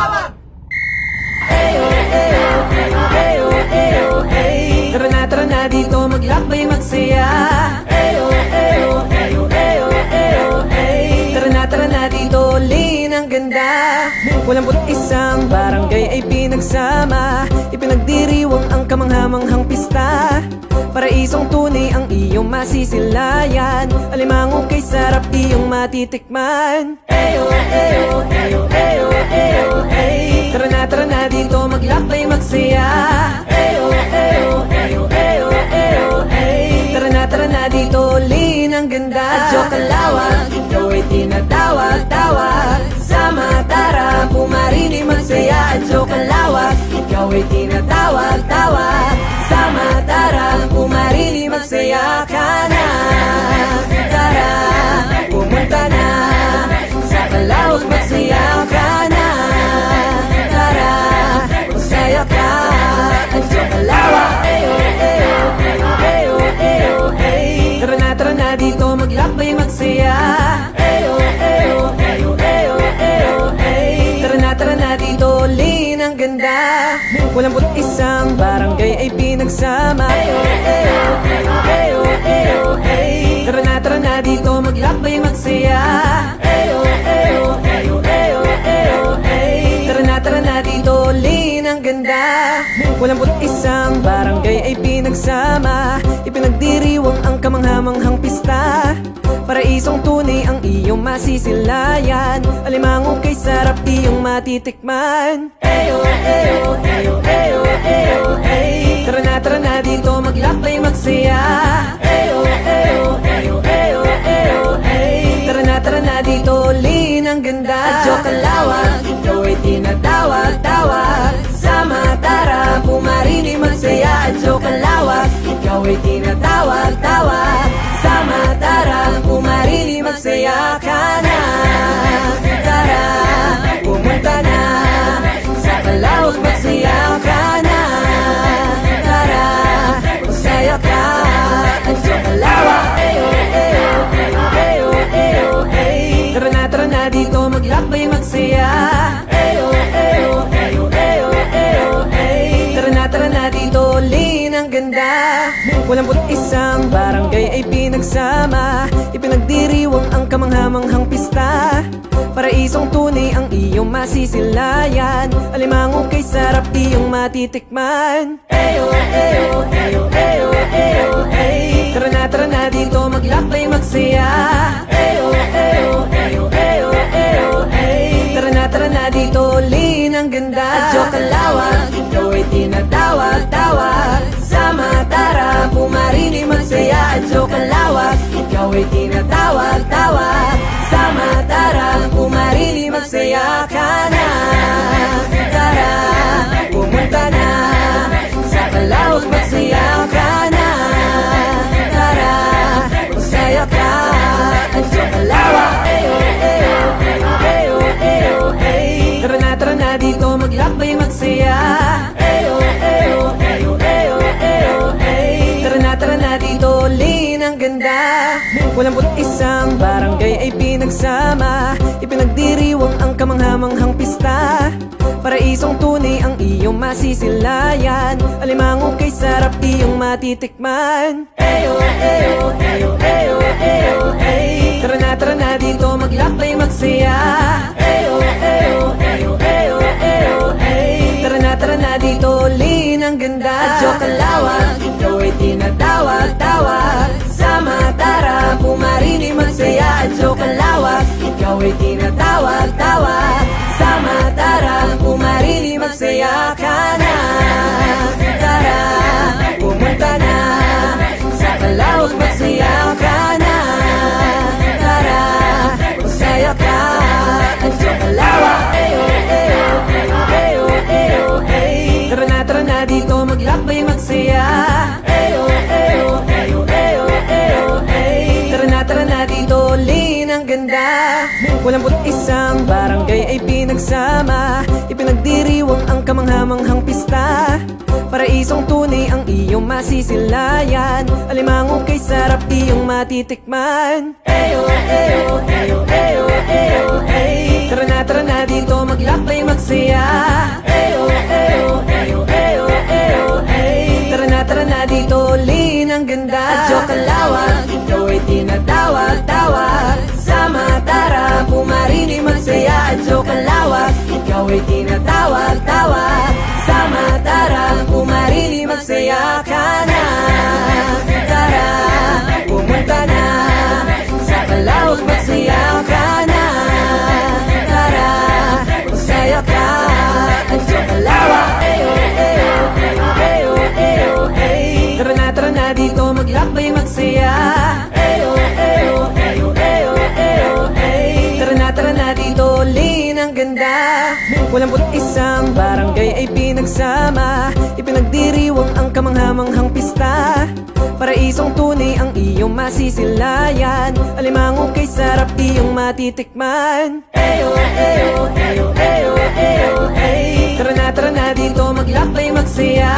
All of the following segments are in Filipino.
tawag! Eyo, eyo, eyo, eyo, eyo, hey. Tara na dito, maglakbay, magsaya. Eyo, eyo, eyo, eyo, eyo, hey. Tara na dito, lin ang ganda. Walang isang barangay ay pinagsama, ipinagdiriwang ang kamanghamanghang pista. Paraisong tunay ang iyong masisilayan, alimango kay sarap iyong matitikman. Eyo, eyo, eyo, eyo, eyo, hey. Tara na dito, maglakbay, magsaya. Eyo, eyo, eyo, eyo, eyo, hey. Tara na dito, lin ang ganda. Adyo kalawag, ikaw ay tinatawag-tawag. Sama, tara, pumarini, magsaya. Adyo kalawag, ikaw ay tinatawag-tawag. Sama, tara, pumarini, magsaya ka na. Tara, pumunta na sa kalawag, magsaya ka na. Tara, magsaya ka. Adyo kalawag, eyo, eyo, eyo, eyo, eyo, hey. Tara na dito, maglakbay, magsaya. Eyo, eyo, eyo, eyo, eyo, hey. Tara na dito, lin ang ganda. Walang isang barangay ay pinagsama. Eyo, eyo, eyo, eyo, eyo, hey. Tara na dito, maglakbay, magsaya. Eyo, eyo, eyo, eyo, eyo, hey. Tara na dito, lin ang ganda. Walang isang barangay ay pinagsama, ipinagdiriwang ang kamanghamanghang pista. Paraisong tunay ang iyong masisilayan, alimango kay sarap iyong matitikman. Eyo, eyo, eyo, eyo, eyo, hey. Tara na dito, maglakbay, magsaya. Eyo, eyo, eyo, eyo, eyo, hey. Tara na dito, lin ang ganda. Adyo kalawag, ikaw ay tinatawag-tawag. Sama, tara, pumarini, magsaya. Adyo kalawag, ikaw ay tinatawag-tawag. Sama, tara, pumarini, magsaya ka na. Tara, pumunta na sa kalawag, magsaya ka na. Tara, magsaya ka. Adyo kalawag, eyo, eyo, eyo, eyo, eyo, hey. Tara na dito, maglakbay, magsaya. Eyo, eyo, eyo, eyo, eyo, hey. Tara na dito, lin ang ganda. Walang isang barangay ay pinagsama, ipinagdiriwang ang kamanghamanghang pista. Paraisong tunay ang iyong masisilayan, alimango kay sarap iyong matitikman. Eyo, eyo, eyo, eyo, eyo, hey. Tara na dito, maglakbay, magsaya. Eyo, eyo, eyo, eyo, eyo, hey. Tara na dito, lin ang ganda. Adyo kalawag, ikaw ay tinatawag-tawag. Sama, tara, pumarini, magsaya. Adyo kalawag, ikaw ay tinatawag-tawag. Sama, tara, pumarini, magsaya ka na. Tara, pumunta na sa kalawag, magsaya ka na. Tara, magsaya ka. Adyo kalawag, eyo, eyo, eyo, eyo, eyo, hey. Tara na dito, maglakbay, magsaya. Eyo, eyo, eyo, eyo, eyo, hey. Tara na dito, lin ang ganda. Walang isang barangay ay pinagsama, ipinagdiriwang ang kamanghamanghang pista. Paraisong tunay ang iyong masisilayan, alimango kay sarap iyong matitikman. Eyo, eyo, eyo, eyo, eyo, hey. Tara na dito, maglakbay, magsaya. Eyo, eyo, eyo, eyo, eyo, hey. Tara na dito, lin ang ganda. Adyo kalawag, ikaw ay tinatawag-tawag. Sama, tara, pumarini, magsaya. Adyo kalawag, ikaw ay tinatawag-tawag. Sama, tara, pumarini, magsaya ka na. Tara, pumunta na sa kalawag, magsaya ka na. Tara, magsaya ka. Adyo kalawag, eyo, eyo, eyo, eyo, eyo, hey. Tara na dito, maglakbay, magsaya. Eyo, eyo, eyo, eyo, eyo, hey. Tara na dito, lin ang ganda. Walang isang barangay ay pinagsama, ipinagdiriwang ang kamanghamanghang pista. Paraisong tunay ang iyong masisilayan, alimango kay sarap iyong matitikman. Eyo, eyo, eyo, eyo, eyo, hey. Tara na dito, maglakbay, magsaya. tinatawag-tawag. Sama, tara, pumarinig, magsaya at joke ang lawak. Ikaw ay tinatawag-tawag. Sama, tara, pumarinig, magsaya ka na. Tara, pumunta na sa Calauag, magsaya ka na. Tara, magsaya ka at joke ang lawak. Eyo, eyo, eyo, eyo, eyo. Tara na dito, maglakbay, magsaya. Eyo, eyo, eyo, eyo, eyo, eyo. Tara na dito, lin ang ganda. Walang isang barangay ay pinagsama, ipinagdiriwang ang kamanghamanghang pista. Paraisong tunay ang iyong masisilayan, alimangong kay sarap iyong matitikman. Eyo, eyo, eyo, eyo, eyo, eyo. Tara na dito, maglakbay, magsaya.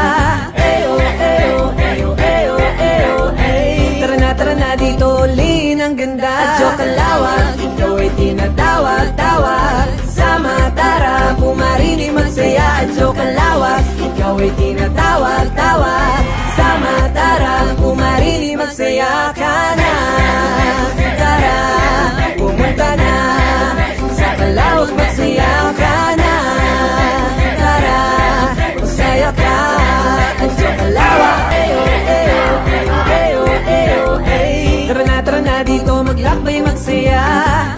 Eyo, eyo, eyo, eyo, eyo, eyo. Tara na dito, lin ang ganda. At joke ang lawak, ikaw ay tinatawag-tawag. Sama, tara, pumarinig, magsaya. At joke ang lawak, ikaw ay tinatawag-tawag. Sama, tara, pumarinig, magsaya ka na. Tara, pumunta na sa Calauag, magsaya ka na. Tara, magsaya ka at joke ang lawak. Eyo, eyo, eyo, eyo, eyo, eyo. Tara na dito, maglakbay, magsaya.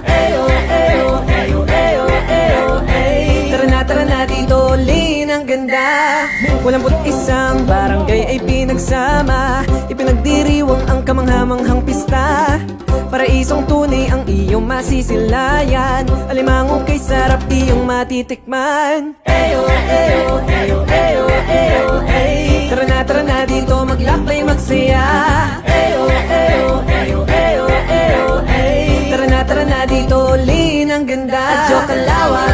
Eyo, eyo, eyo, eyo, eyo, eyo. Tara na dito, lin ang ganda. Walang isang barangay ay pinagsama, ipinagdiriwang ang kamanghamanghang pista. Paraisong tunay ang iyong masisilayan, alimangong kay sarap iyong matitikman. Eyo, eyo, eyo, eyo, eyo, eyo. Tara na dito, maglakbay, magsaya. Eyo, eyo, eyo, eyo, eyo, eyo. Tara na dito, lin ang ganda. At joke ang lawak,